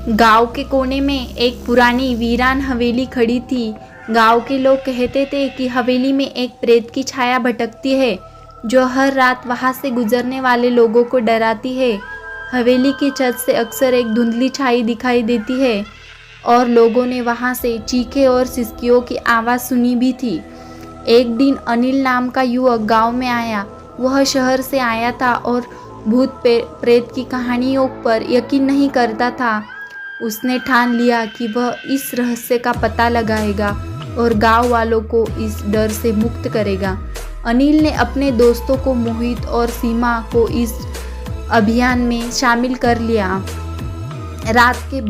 गांव के कोने में एक पुरानी वीरान हवेली खड़ी थी। गांव के लोग कहते थे कि हवेली में एक प्रेत की छाया भटकती है जो हर रात वहां से गुजरने वाले लोगों को डराती है। हवेली की छत से अक्सर एक धुंधली छाई दिखाई देती है और लोगों ने वहां से चीखे और सिसकियों की आवाज़ सुनी भी थी। एक दिन अनिल नाम का युवक गांव में आया। वह शहर से आया था और भूत प्रेत की कहानियों पर यकीन नहीं करता था। उसने ठान लिया कि वह इस रहस्य का पता लगाएगा और गांव वालों को इस डर से मुक्त करेगा। अनिल ने अपने दोस्तों को मोहित और सीमा को इस अभियान में शामिल कर लिया। रात के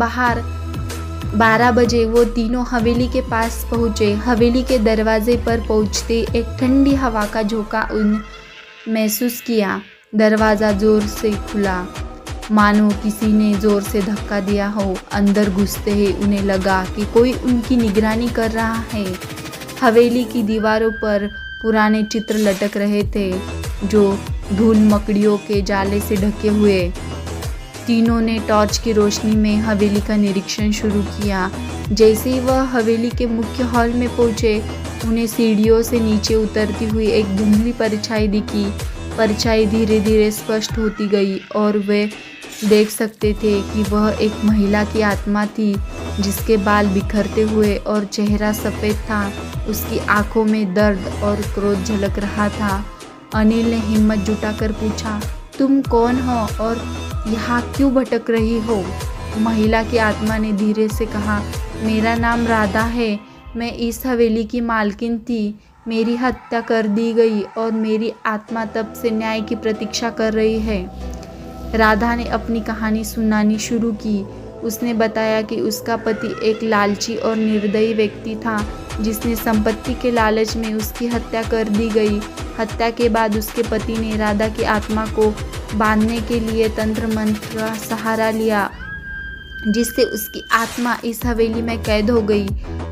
12 बजे वो तीनों हवेली के पास पहुंचे। हवेली के दरवाजे पर पहुंचते एक ठंडी हवा का झोंका उन्हें महसूस किया। दरवाज़ा जोर से खुला, मानो किसी ने जोर से धक्का दिया हो। अंदर घुसते ही उन्हें लगा कि कोई उनकी निगरानी कर रहा है। हवेली की दीवारों पर पुराने चित्र लटक रहे थे जो धूल मकड़ियों के जाले से ढके हुए। तीनों ने टॉर्च की रोशनी में हवेली का निरीक्षण शुरू किया। जैसे ही वह हवेली के मुख्य हॉल में पहुंचे, उन्हें सीढ़ियों से नीचे उतरती हुई एक धुंधली परछाई दिखी। परछाई धीरे धीरे स्पष्ट होती गई और वे देख सकते थे कि वह एक महिला की आत्मा थी जिसके बाल बिखरते हुए और चेहरा सफ़ेद था। उसकी आंखों में दर्द और क्रोध झलक रहा था। अनिल ने हिम्मत जुटाकर पूछा, तुम कौन हो और यहाँ क्यों भटक रही हो? महिला की आत्मा ने धीरे से कहा, मेरा नाम राधा है। मैं इस हवेली की मालकिन थी। मेरी हत्या कर दी गई और मेरी आत्मा तब से न्याय की प्रतीक्षा कर रही है। राधा ने अपनी कहानी सुनानी शुरू की। उसने बताया कि उसका पति एक लालची और निर्दयी व्यक्ति था जिसने संपत्ति के लालच में उसकी हत्या कर दी गई। हत्या के बाद उसके पति ने राधा की आत्मा को बांधने के लिए तंत्र मंत्र का सहारा लिया, जिससे उसकी आत्मा इस हवेली में कैद हो गई।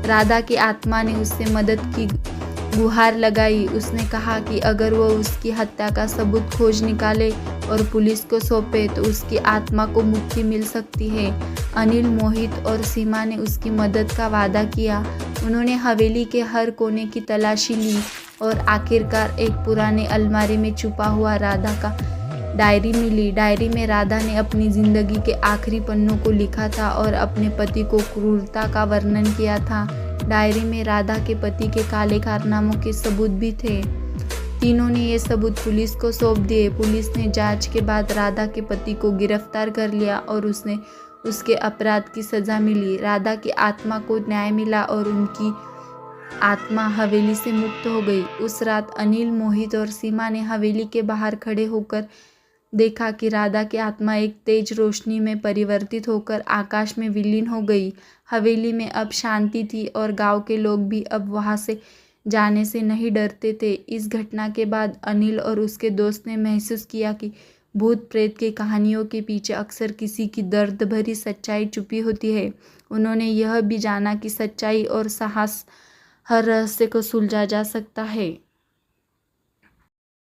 राधा की आत्मा ने उससे मदद की गुहार लगाई। उसने कहा कि अगर वो उसकी हत्या का सबूत खोज निकाले और पुलिस को सौंपे तो उसकी आत्मा को मुक्ति मिल सकती है। अनिल, मोहित और सीमा ने उसकी मदद का वादा किया। उन्होंने हवेली के हर कोने की तलाशी ली और आखिरकार एक पुराने अलमारी में छुपा हुआ राधा का डायरी मिली। डायरी में राधा ने अपनी ज़िंदगी के आखिरी पन्नों को लिखा था और अपने पति को क्रूरता का वर्णन किया था। डायरी में राधा के पति के काले कारनामों के सबूत भी थे। तीनों ने ये सबूत पुलिस को सौंप दिए। पुलिस ने जांच के बाद राधा के पति को गिरफ्तार कर लिया और उसके अपराध की सज़ा मिली। राधा की आत्मा को न्याय मिला और उनकी आत्मा हवेली से मुक्त हो गई। उस रात अनिल, मोहित और सीमा ने हवेली के बाहर खड़े होकर देखा कि राधा की आत्मा एक तेज रोशनी में परिवर्तित होकर आकाश में विलीन हो गई। हवेली में अब शांति थी और गांव के लोग भी अब वहां से जाने से नहीं डरते थे। इस घटना के बाद अनिल और उसके दोस्त ने महसूस किया कि भूत प्रेत की कहानियों के पीछे अक्सर किसी की दर्द भरी सच्चाई छुपी होती है। उन्होंने यह भी जाना कि सच्चाई और साहस हर रहस्य को सुलझा जा सकता है।